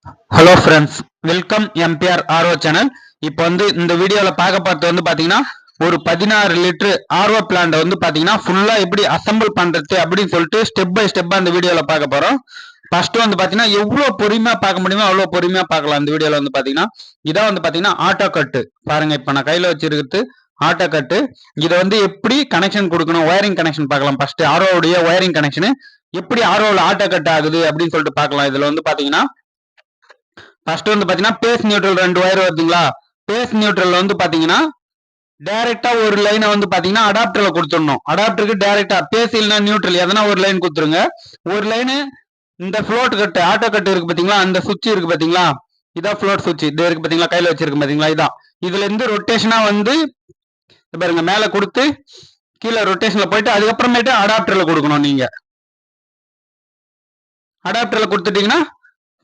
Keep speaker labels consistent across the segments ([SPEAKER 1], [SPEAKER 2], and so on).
[SPEAKER 1] Hello friends, welcome MBR RO channel. இப்போ இந்த வீடியோல பார்க்க பார்த்து பாத்தீங்கன்னா ஒரு 16 லிட்டர் ஆர்ஓ பிளான்ட் பாத்தீங்கன்னா ஃபுல்லா எப்படி அசம்பிள் பண்றது அப்படின்னு சொல்லிட்டு ஸ்டெப் பை ஸ்டெப்பா இந்த வீடியோல பார்க்க போறோம். ஃபர்ஸ்ட் பாத்தீங்கன்னா எவ்வளவு பொறுமையா பார்க்க முடியுமோ அவ்வளவு பொறுமையா பார்க்கலாம். இந்த வீடியோல பாத்தீங்கன்னா இதான் பாத்தீங்கன்னா ஆட்டோ கட்டு பாருங்க. இப்ப நான் கையில வச்சிருக்கிறது ஆட்டோ கட்டு. இதை எப்படி கனெக்ஷன் கொடுக்கணும், ஒயரிங் கனெக்ஷன் பார்க்கலாம். ஃபர்ஸ்ட் ஆர்ஓடைய ஒயரிங் கனெக்ஷன் எப்படி ஆர்ஓல ஆட்டோ கட் ஆகுது அப்படின்னு சொல்லிட்டு பார்க்கலாம். இதுல பாத்தீங்கன்னா ஃபர்ஸ்ட் பாத்தீங்கன்னா பேஸ் நியூட்ரல் 2 ஒயர் வருதுங்களா. பேஸ் நியூட்ரல் பாத்தீங்கன்னா டைரக்டா ஒரு லைனை பாத்தீங்கன்னா அடாப்டர்ல கொடுத்துடணும். அடாப்டருக்கு டைரக்டா பேஸ் இல்லைன்னா நியூட்ரல் எதனா ஒரு லைன் கொடுத்துருங்க. ஒரு லைனு இந்த ஃப்ளோட் கட்டு ஆட்டோ கட்டு இருக்கு பாத்தீங்களா, அந்த சுவிட்ச் இருக்கு பாத்தீங்களா, இதான் ஃப்ளோட் சுவிட்ச். இது இருக்கு பாத்தீங்களா, கையில வச்சிருக்கு பாத்தீங்களா, இதான். இதுல இருந்து ரொட்டேஷனா பாருங்க மேல கொடுத்து கீழே ரொட்டேஷன்ல போயிட்டு அதுக்கப்புறமேட்டு அடாப்டர்ல கொடுக்கணும். நீங்க அடாப்டர்ல கொடுத்துட்டீங்கன்னா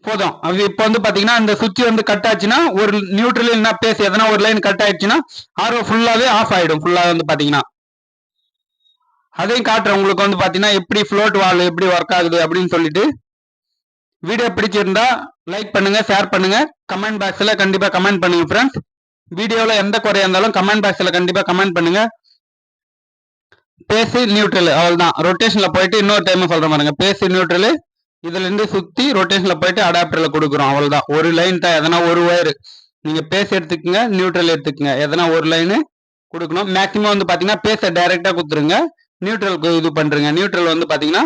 [SPEAKER 1] போதும். அது இப்ப பாத்தீங்கன்னா இந்த சுவிட்ச் கட் ஆச்சுன்னா ஒரு நியூட்ரல் என்ன பேஸ் எதனா ஒரு லைன் கட் ஆயிடுச்சுன்னா ஆர்ஓ ஃபுல்லாவே ஆஃப் ஆயிடும். ஃபுல்லா பாத்தீங்கன்னா அதையும் காட்டுறேன் உங்களுக்கு பாத்தீங்கன்னா எப்படி ஃப்ளோட் வால் எப்படி ஒர்க் ஆகுது அப்படின்னு சொல்லிட்டு. வீடியோ பிடிச்சிருந்தா லைக் பண்ணுங்க, ஷேர் பண்ணுங்க, கமெண்ட் பாக்ஸ்ல கண்டிப்பா கமெண்ட் பண்ணுங்க ஃப்ரெண்ட்ஸ். வீடியோல எந்த குறையா இருந்தாலும் கமெண்ட் பாக்ஸ்ல கண்டிப்பா கமெண்ட் பண்ணுங்க. பேஸ் நியூட்ரல் அவ்வளவுதான். ரொட்டேஷன்ல போயிட்டு இன்னொரு டைம் சொல்ற பாருங்க. பேஸ் நியூட்ரல் இதுல இருந்து சுத்தி ரொட்டேஷன்ல போயிட்டு அடாப்டர்ல கொடுக்குறோம். அவ்வளவுதான். ஒரு லைன் தான், எதனா ஒரு ஒயர் நீங்க பேஸ் எடுத்துக்கங்க, நியூட்ரல் எடுத்துக்கங்க, எதனா ஒரு லைனு கொடுக்கணும். மேக்சிமம் பாத்தீங்கன்னா பேஸ டைரக்டா கொடுத்துருங்க. நியூட்ரலுக்கு இது பண்றீங்க. நியூட்ரல் பாத்தீங்கன்னா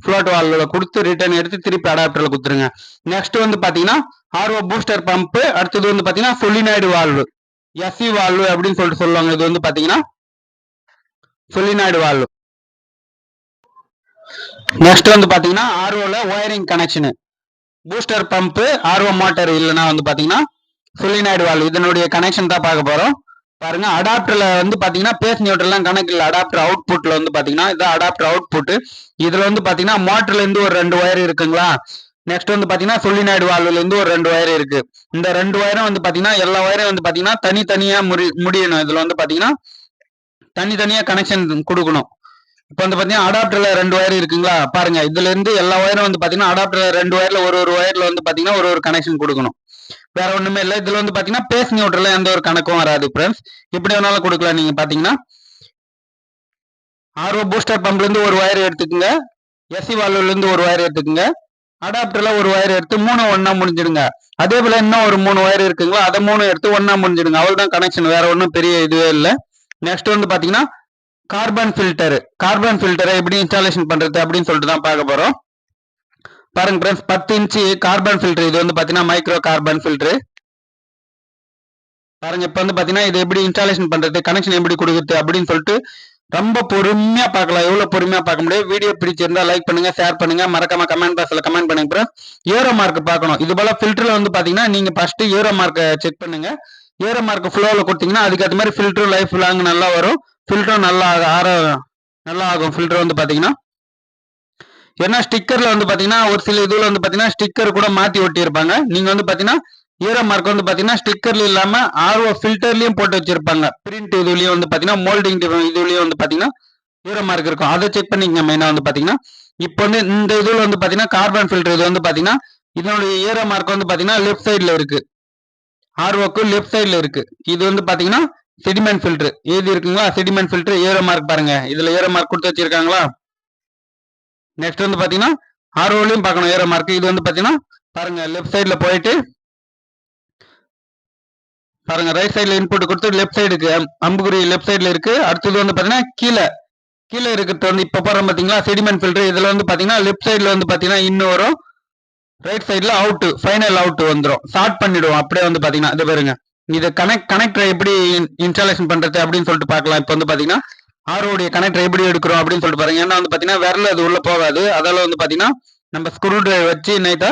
[SPEAKER 1] ஃப்ளோட் வால்வ்ல கொடுத்து ரிட்டர்ன் எடுத்து திருப்பி அடாப்டர்ல கொடுத்துருங்க. நெக்ஸ்ட் பாத்தீங்கன்னா ஆர்ஓ பூஸ்டர் பம்ப். அடுத்தது பாத்தீங்கன்னா சொலினாய்டு வால்வு, எஸ்சி வால்வு அப்படின்னு சொல்லிட்டு சொல்லுவாங்க. இது பாத்தீங்கன்னா சொலினாய்டு வால்வு. நெக்ஸ்ட் பாத்தீங்கன்னா ஆர்ஓல wiring connection, booster pump, RO motor இல்லைன்னா பாத்தீங்கன்னா சொலினாய்டு வால்வு, இதனுடைய கனெக்ஷன் தான் பார்க்க போறோம். பாருங்க அடாப்டர்ல பாத்தீங்கன்னா பேஸ் நியூட்ரல்லாம் கனெக்ட் இல்ல. அடாப்டர் அவுட்புட்ல பாத்தீங்கன்னா இதான் அடாப்டர் அவுட்புட். இதுல பாத்தீங்கன்னா மோட்டர்ல இருந்து ஒரு 2 ஒயர் இருக்குங்களா. நெக்ஸ்ட் பாத்தீங்கன்னா சொலினாய்டு வால்வுல இருந்து ஒரு 2 ஒயர் இருக்கு. இந்த 2 ஒயரும் பாத்தீங்கன்னா எல்லா ஒயரும் பாத்தீங்கன்னா தனித்தனியா முடியணும். இதுல பாத்தீங்கன்னா தனித்தனியா கனெக்ஷன் கொடுக்கணும். இப்போ பாத்தீங்கன்னா அடாப்டர்ல 2 ஒயர் இருக்குங்களா. பாருங்க இதுல இருந்து எல்லா ஒயரும் பாத்தீங்கன்னா அடாப்டர்ல 2 ஒயர்ல ஒரு ஒயர்ல பாத்தீங்கன்னா ஒரு கனெக்ஷன் கொடுக்கணும். வேற ஒண்ணுமே இல்லை. இதுல பாத்தீங்கன்னா பேஸ் நியூட்ரல்ல எந்த ஒரு கணக்கும் வராது ஃப்ரெண்ட்ஸ். இப்படி வேணாலும் கொடுக்கலாம். நீங்க பாத்தீங்கன்னா ஆர்ஓ பூஸ்டர் பம்ப்ல இருந்து ஒரு ஒயர் எடுத்துக்கோங்க, எஸ்சி வால்வுல இருந்து ஒரு ஒயர் எடுத்துக்கோங்க, அடாப்டர்ல ஒரு ஒயர் எடுத்து 3 ஒன்னா முடிஞ்சிடுங்க. அதே போல இன்னும் ஒரு 3 ஒயர் இருக்குங்களா, அதை 3 எடுத்து ஒன்னா முடிஞ்சிடுங்க. அவ்வளவுதான் கனெக்ஷன். வேற ஒன்றும் பெரிய இதுவே இல்லை. நெக்ஸ்ட் பாத்தீங்கன்னா கார்பன் ஃபில்டர். கார்பன் ஃபில்டரை எப்படி இன்ஸ்டாலேஷன் பண்றது அப்படின்னு சொல்லிட்டு தான் பார்க்க போறோம். பாருங்க ஃப்ரெண்ட்ஸ், 10 இன்ச்சு கார்பன் ஃபில்டர். இது பாத்தீங்கன்னா மைக்ரோ கார்பன் ஃபில்டர். பாருங்க இப்ப பாத்தீங்கன்னா இது எப்படி இன்ஸ்டாலேஷன் பண்றது, கனெக்ஷன் எப்படி கொடுக்குறது அப்படின்னு சொல்லிட்டு ரொம்ப பொறுமையா பார்க்கலாம். எவ்வளவு பொறுமையா பார்க்க முடியும். வீடியோ பிடிச்சிருந்தா லைக் பண்ணுங்க, ஷேர் பண்ணுங்க, மறக்காம கமெண்ட் பாக்ஸ்ல கமெண்ட் பண்ணுங்க. ஏரோ மார்க் பார்க்கணும். இது போல ஃபில்டர்ல பாத்தீங்கன்னா நீங்க ஃபர்ஸ்ட் ஏரோ மார்க்கை செக் பண்ணுங்க. ஏரோ மார்க் ஃப்ளோல கொடுத்தீங்கன்னா அதுக்கு மாதிரி ஃபில்டரும் லைஃப் லாங் நல்லா வரும். ஃபில்டரும் நல்லா ஆகும். ஃபில்டர் பாத்தீங்கன்னா ஏன்னா ஸ்டிக்கர்ல பாத்தீங்கன்னா ஒரு சில இதுல பாத்தீங்கன்னா ஸ்டிக்கர் கூட மாத்தி ஒட்டி இருப்பாங்க. நீங்க பாத்தீங்கன்னா ஏரோ மார்க் பாத்தீங்கன்னா ஸ்டிக்கர்ல இல்லாம ஆர்ஓ ஃபில்டர்லயும் போட்டு வச்சிருப்பாங்க. பிரிண்ட் இதுலயும் பாத்தீங்கன்னா மோல்டிங் இதுலயும் பாத்தீங்கன்னா ஏரோ மார்க் இருக்கும். அதை செக் பண்ணிக்கங்க. மெயினா பாத்தீங்கன்னா இப்போ இந்த இதுல பாத்தீங்கன்னா கார்பன் ஃபில்டர் இது பாத்தீங்கன்னா இதனுடைய ஏரோ மார்க் பாத்தீங்கன்னா லெஃப்ட் சைட்ல இருக்கு. ஆர்ஓக்கு லெஃப்ட் சைட்ல இருக்கு. இது பாத்தீங்கன்னா செடிமெண்ட் ஃபில்டர் ஏது இருக்குங்களா. செடிமெண்ட் ஃபில்டர் ஏரோ மார்க் பாருங்க. இதுல ஏரோ மார்க் கொடுத்து வச்சிருக்காங்களா. நெக்ஸ்ட் பாத்தீங்கன்னா ஆர்ஓலையும் பார்க்கணும் ஏரோ மார்க். இது பாத்தீங்கன்னா பாருங்க லெஃப்ட் சைட்ல போயிட்டு பாருங்க ரைட் சைட்ல இன்புட் கொடுத்து லெஃப்ட் சைடுக்கு அம்புகுறி லெஃப்ட் சைட்ல இருக்கு. அடுத்தது பாத்தீங்கன்னா கீழே இருக்கிறது இப்ப போறோம் பாத்தீங்களா செடிமெண்ட் ஃபில்டர். இதுல பாத்தீங்கன்னா லெஃப்ட் சைட்ல பாத்தீங்கன்னா இன்னும் வரும். ரைட் சைட்ல அவுட், ஃபைனல் அவுட் வந்துடும். ஷார்ட் பண்ணிடுவோம் அப்படியே பாத்தீங்கன்னா. இது பாருங்க இது கனெக்டர் எப்படி இன்ஸ்டாலேஷன் பண்றது அப்படின்னு சொல்லிட்டு பார்க்கலாம். இப்போ பாத்தீங்கன்னா ஆர்ஓடைய கனெக்டர் எப்படி எடுக்கிறோம் அப்படின்னு சொல்லிட்டு பாருங்க. ஏன்னா பாத்தீங்கன்னா விரல் அது உள்ள போகாது. அதால பாத்தீங்கன்னா நம்ம ஸ்க்ரூ டிரைவர் வச்சு நைட்டா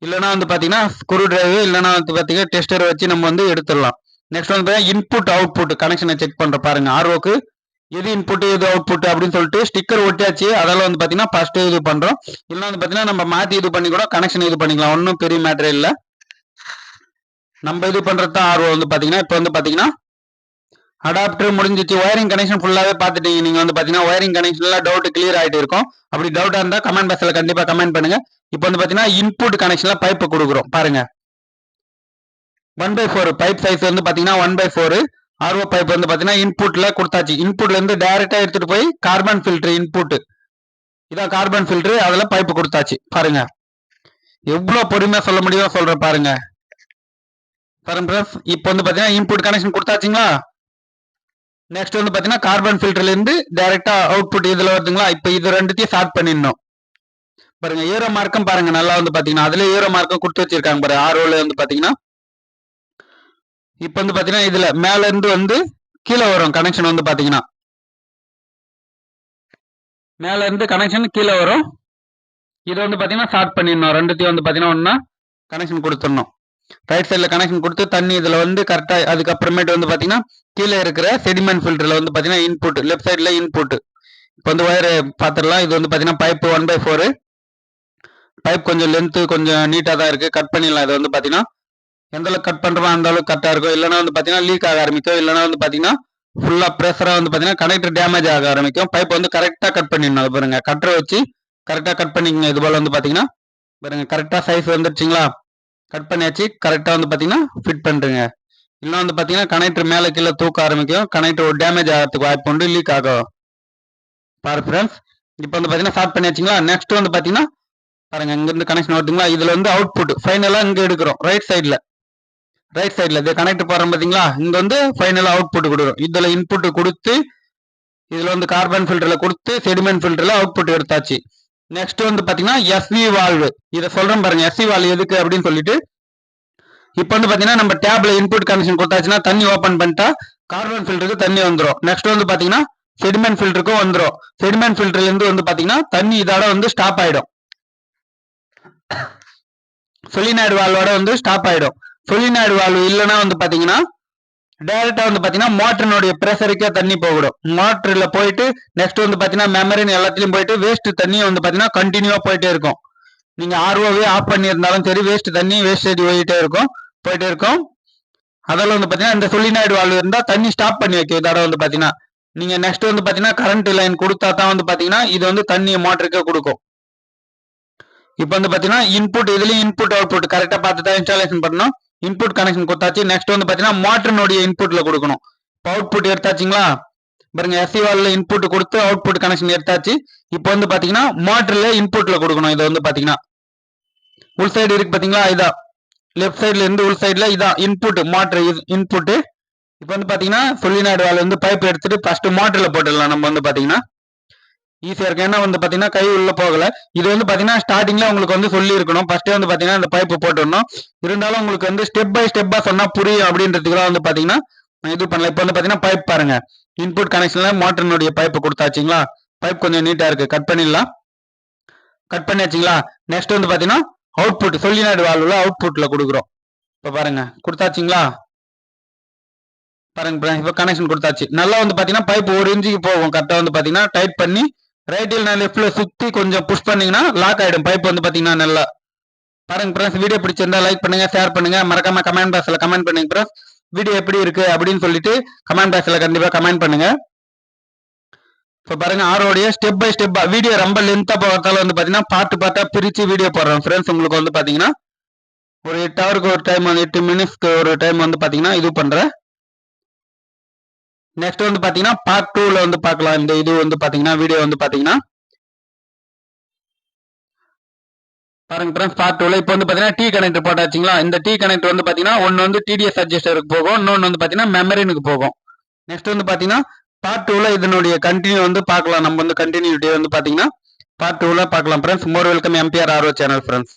[SPEAKER 1] இல்லைன்னா பாத்தீங்கன்னா ஸ்க்ரூ டிரைவர் இல்லைன்னா பாத்தீங்கன்னா டெஸ்டர் வச்சு நம்ம எடுத்துடலாம். நெக்ஸ்ட் பாத்தீங்கன்னா இன்புட் அவுட்புட் கனெக்ஷனை செக் பண்ற பாருங்க. ஆர்ஓக்கு எது இன்புட் எது அவுட்புட் அப்படின்னு சொல்லிட்டு ஸ்டிக்கர் ஒட்டியாச்சு. அதால பாத்தீங்கன்னா ஃபர்ஸ்ட் இது பண்றோம். இல்லைன்னா பாத்தீங்கன்னா நம்ம மாத்தி இது பண்ணி கூட கனெக்ஷன் இது பண்ணிக்கலாம். ஒன்றும் பெரிய மேட்டர் இல்லை. நம்ம இது பண்றது தான் ஆர்ஓ பாத்தீங்கன்னா இப்போ பாத்தீங்கன்னா அடாப்டர் முடிஞ்சிச்சு. ஒயரிங் கனெக்ஷன் ஃபுல்லாவே பார்த்துட்டீங்க. நீங்க வந்து பாத்தீங்கன்னா ஒயரிங் கனெக்ஷன்ல டவுட் கிளியர் ஆயிட்டு இருக்கும். அப்படி டவுட்டா இருந்தா கமெண்ட் பாக்ஸ்ல கண்டிப்பா கமெண்ட் பண்ணுங்க. இப்போ வந்து பாத்தீங்கன்னா இன்புட் கனெக்ஷன்ல பைப் கொடுக்குறோம் பாருங்க. 1/4 பைப் சைஸ் வந்து பாத்தீங்கன்னா 1/4 ஆர்ஓ பைப் வந்து பாத்தீங்கன்னா இன்புட்ல கொடுத்தாச்சு. இன்புட்ல இருந்து டைரக்டா எடுத்துட்டு போய் கார்பன் ஃபில்டர் இன்புட், இதான் கார்பன் ஃபில்டர், அதுல பைப் கொடுத்தாச்சு பாருங்க. எவ்வளவு பொறுமையா சொல்ல முடியும் சொல்ற பாருங்க. இப்போ வந்து பாத்தீங்கன்னா இன்புட் கனெக்ஷன் கொடுத்தாச்சுங்களா. நெக்ஸ்ட் வந்து பாத்தீங்கன்னா கார்பன் ஃபில்டர்ல இருந்து டைரக்டா அவுட்புட் இதுல வருதுங்களா. இப்போ இது ரெண்டுத்தையும் ஸ்டார்ட் பண்ணிடணும் பாருங்க. ஏரோ மார்க்கும் பாருங்க நல்லா வந்து பாத்தீங்கன்னா அதுல ஏரோ மார்க்கும் கொடுத்து வச்சிருக்காங்க பாருங்க. ஆர்ஓல வந்து பாத்தீங்கன்னா இப்போ வந்து பாத்தீங்கன்னா இதுல மேல இருந்து வந்து கீழே வரும் கனெக்ஷன் வந்து பாத்தீங்கன்னா மேல இருந்து கனெக்ஷன் கீழே வரும். இது வந்து பாத்தீங்கன்னா ஸ்டார்ட் பண்ணிடணும். ரெண்டுத்தையும் வந்து பாத்தீங்கன்னா ஒன்னா கனெக்ஷன் கொடுத்துடணும். ரைட் சைட்ல கனெக்ஷன் கொடுத்து தண்ணி இதுல வந்து கரெக்டா அதுக்கப்புறமேட்டு வந்து பாத்தீங்கன்னா கீழே இருக்கிற செடிமெண்ட் ஃபில்டர்ல வந்து பாத்தீங்கன்னா இன்புட், லெஃப்ட் சைட்ல இன்புட். இப்போ வந்து ஒயர் பாத்திரலாம். இது வந்து பாத்தீங்கன்னா பைப் 1/4 பைப் கொஞ்சம் லென்த் கொஞ்சம் நீட்டா தான் இருக்கு. கட் பண்ணிடலாம். இது வந்து பாத்தீங்கன்னா எந்த அளவுக்கு கட் பண்றோமோ அந்த அளவுக்கு கரெக்டா இருக்கும். இல்லைன்னா வந்து பாத்தீங்கன்னா லீக் ஆக ஆரம்பிக்கும். இல்லைன்னா வந்து பாத்தீங்கன்னா ஃபுல்லா ப்ரெஷரா வந்து பாத்தீங்கன்னா கனெக்டர் டேமேஜ் ஆக ஆரம்பிக்கும். பைப் வந்து கரெக்டா கட் பண்ணிடணும். பாருங்க கட்டரை வச்சு கரெக்டா கட் பண்ணிக்கங்க. இது போல வந்து பாத்தீங்கன்னா பாருங்க கரெக்டா சைஸ் வந்துருச்சுங்களா. கட் பண்ணியாச்சு. கரெக்டா வந்து பாத்தீங்கன்னா ஃபிட் பண்றீங்க. இல்லைன்னா வந்து பாத்தீங்கன்னா கனெக்டர் மேல கீழே தூக்க ஆரம்பிக்கும். கனெக்டர் டேமேஜ் ஆகிறதுக்கு வாய்ப்பு உண்டு, லீக் ஆகும். பாரு ஃப்ரெண்ட்ஸ், இப்போ வந்து பாத்தீங்கன்னா ஸ்டார்ட் பண்ணியாச்சுங்களா. நெக்ஸ்ட் வந்து பாத்தீங்கன்னா பாருங்க இங்க இருந்து கனெக்ஷன் வருதுங்களா. இதுல வந்து அவுட்புட் ஃபைனலா இங்க எடுக்கிறோம். ரைட் சைட்ல இது கனெக்ட் போறோம் பாத்தீங்களா. இங்க வந்து ஃபைனலா அவுட்புட் கொடுக்குறோம். இதுல இன்புட் கொடுத்து இதுல வந்து கார்பன் ஃபில்டர்ல கொடுத்து செடிமெண்ட் ஃபில்டர்ல அவுட்புட் எடுத்தாச்சு. நெக்ஸ்ட் வந்து பாத்தீங்கன்னா எஸ்வி வால்வு. இதை சொல்றேன் பாருங்க. எஸ்வி வால்வு எதுக்கு அப்படின்னு சொல்லிட்டு இப்போ வந்து பாத்தீங்கன்னா நம்ம டேப்ல இன்புட் கனெக்ஷன் கொடுத்தாச்சுன்னா தண்ணி ஓபன் பண்ணிட்டா கார்பன் ஃபில்டருக்கு தண்ணி வந்துடும். நெக்ஸ்ட் வந்து பாத்தீங்கன்னா செடிமெண்ட் ஃபில்டருக்கும் வந்துடும். செடிமெண்ட் ஃபில்டர்ல இருந்து வந்து பாத்தீங்கன்னா தண்ணி இதோட வந்து ஸ்டாப் ஆயிடும். சொலினாய்டு வால்வோட வந்து ஸ்டாப் ஆயிடும். சொலினாய்டு வால்வு இல்லைன்னா வந்து பாத்தீங்கன்னா டைரக்டா வந்து பாத்தீங்கன்னா மோட்டரினுடைய பிரஷருக்கே தண்ணி போயிடும். மோட்டர்ல போயிட்டு நெக்ஸ்ட் வந்து பாத்தீங்கன்னா மெமரின் எல்லாத்திலயும் போயிட்டு வேஸ்ட் தண்ணி வந்து பாத்தீங்கன்னா கண்டினியூவா போயிட்டே இருக்கும். நீங்க ஆர்ஓவே ஆஃப் பண்ணி இருந்தாலும் சரி வேஸ்ட் தண்ணி வேஸ்டேஜ் போயிட்டே இருக்கும். அதெல்லாம் வந்து பாத்தீங்கன்னா இந்த சொலினாய்டு வால்வு இருந்தா தண்ணி ஸ்டாப் பண்ணி வைக்கும். இதோட வந்து பாத்தீங்கன்னா நீங்க நெக்ஸ்ட் வந்து பாத்தீங்கன்னா கரண்ட் லைன் கொடுத்தா தான் வந்து பாத்தீங்கன்னா இது வந்து தண்ணியை மோட்டருக்கே கொடுக்கும். இப்போ வந்து பாத்தீங்கன்னா இன்புட் இதுலயும் இன்புட் அவுட்புட் கரெக்டா பார்த்து தான் இன்ஸ்டாலேஷன் பண்ணணும். இன்புட் கனெக்ஷன் கொடுத்தாச்சு. நெக்ஸ்ட் வந்து பாத்தீங்கன்னா மோட்டரினுடைய இன்புட்ல கொடுக்கணும். இப்போ அவுட்புட் எடுத்தாச்சுங்களா. பாருங்க எஸ்சி வால்ல இன்புட் கொடுத்து அவுட்புட் கனெக்ஷன் எடுத்தாச்சு. இப்போ வந்து பாத்தீங்கன்னா மோட்டர்ல இன்புட்ல கொடுக்கணும். இது வந்து பாத்தீங்கன்னா உள் சைடு இருக்கு பாத்தீங்களா. இதான் லெஃப்ட் சைட்ல இருந்து உள் சைட்ல இதான் இன்புட் மோட்டர் இன்புட். இப்போ வந்து பாத்தீங்கன்னா சொலினாய்டு வால்வு வந்து பைப் எடுத்துட்டு ஃபர்ஸ்ட் மோட்டர்ல போட்டுடலாம். நம்ம வந்து பாத்தீங்கன்னா ஈஸியா இருக்கு. ஏன்னா வந்து பாத்தீங்கன்னா கை உள்ள போகல. இது வந்து பாத்தீங்கன்னா ஸ்டார்டிங்ல உங்களுக்கு வந்து சொல்லி இருக்கணும். ஃபர்ஸ்டே வந்து பாத்தீங்கன்னா இந்த பைப் போட்டுடணும். இருந்தாலும் உங்களுக்கு வந்து ஸ்டெப் பை ஸ்டெப்பா சொன்னா புரியும் அப்படின்றதுக்கு வந்து பாத்தீங்கன்னா இது பண்ணல. இப்போ வந்து பாத்தீங்கன்னா பைப் பாருங்க. இன்புட் கனெக்ஷன்ல மோட்டரினுடைய பைப் கொடுத்தாச்சுங்களா. பைப் கொஞ்சம் நீட்டா இருக்கு. கட் பண்ணிடலாம். கட் பண்ணியாச்சுங்களா. நெக்ஸ்ட் வந்து பாத்தீங்கன்னா அவுட்புட் சொலினாய்டு வால்வுல அவுட்புட்ல கொடுக்குறோம். இப்போ பாருங்க கொடுத்தாச்சுங்களா. பாருங்க இப்போ கனெக்ஷன் கொடுத்தாச்சு. நல்லா வந்து பாத்தீங்கன்னா பைப் 1 இன்ச்சுக்கு போகும். கரெக்டா வந்து பாத்தீங்கன்னா டைட் பண்ணி ரைட்ல லெஃப்ட்ல சுத்தி கொஞ்சம் புஷ் பண்ணீங்கன்னா லாக் ஆயிடும். பைப் வந்து பாத்தீங்கன்னா நல்லா பாருங்க ஃப்ரெண்ட்ஸ். வீடியோ பிடிச்சிருந்தா லைக் பண்ணுங்க, ஷேர் பண்ணுங்க, மறக்காம கமெண்ட் பாக்ஸ்ல கமெண்ட் பண்ணுங்க ஃப்ரெண்ட்ஸ். வீடியோ எப்படி இருக்கு அப்படின்னு சொல்லிட்டு கமெண்ட் பாக்ஸ்ல கண்டிப்பா கமெண்ட் பண்ணுங்க. இப்போ பாருங்க ஆரோடைய ஸ்டெப் பை ஸ்டெப்பா வீடியோ ரொம்ப லென்த்தா போகிறதால வந்து பாத்தீங்கன்னா பார்ட்டா பிரிச்சு வீடியோ போடுறோம் ஃப்ரெண்ட்ஸ். உங்களுக்கு வந்து பாத்தீங்கன்னா ஒரு 8 ஹவருக்கு ஒரு டைம் 8 மினிட்ஸ்க்கு ஒரு டைம் வந்து பாத்தீங்கன்னா இது பண்றேன். நெக்ஸ்ட் வந்து பாத்தீங்கன்னா பார்ட் 2ல வந்து பார்க்கலாம். இந்த இது வந்து பாத்தீங்கன்னா வீடியோ வந்து பாத்தீங்கன்னா பாருங்க ஃப்ரெண்ட்ஸ் பார்ட் 2ல இப்போ வந்து பாத்தீங்கன்னா டி கனெக்டர் போட்டாச்சுங்களா. இந்த டி கனெக்டர் வந்து பாத்தீங்கன்னா ஒன்னு வந்து டிடிஎஸ் அட்ஜஸ்டருக்கு போகும், இன்னொன்னு வந்து பாத்தீங்கன்னா மெமரினுக்கு போகும். நெக்ஸ்ட் வந்து பாத்தீங்கன்னா பார்ட் 2ல இதனுடைய கண்டினியூ வந்து பார்க்கலாம். நம்ம வந்து கண்டினியூட்டி வந்து பாத்தீங்கன்னா பார்ட் 2ல பார்க்கலாம் friends. More welcome MBR RO channel friends.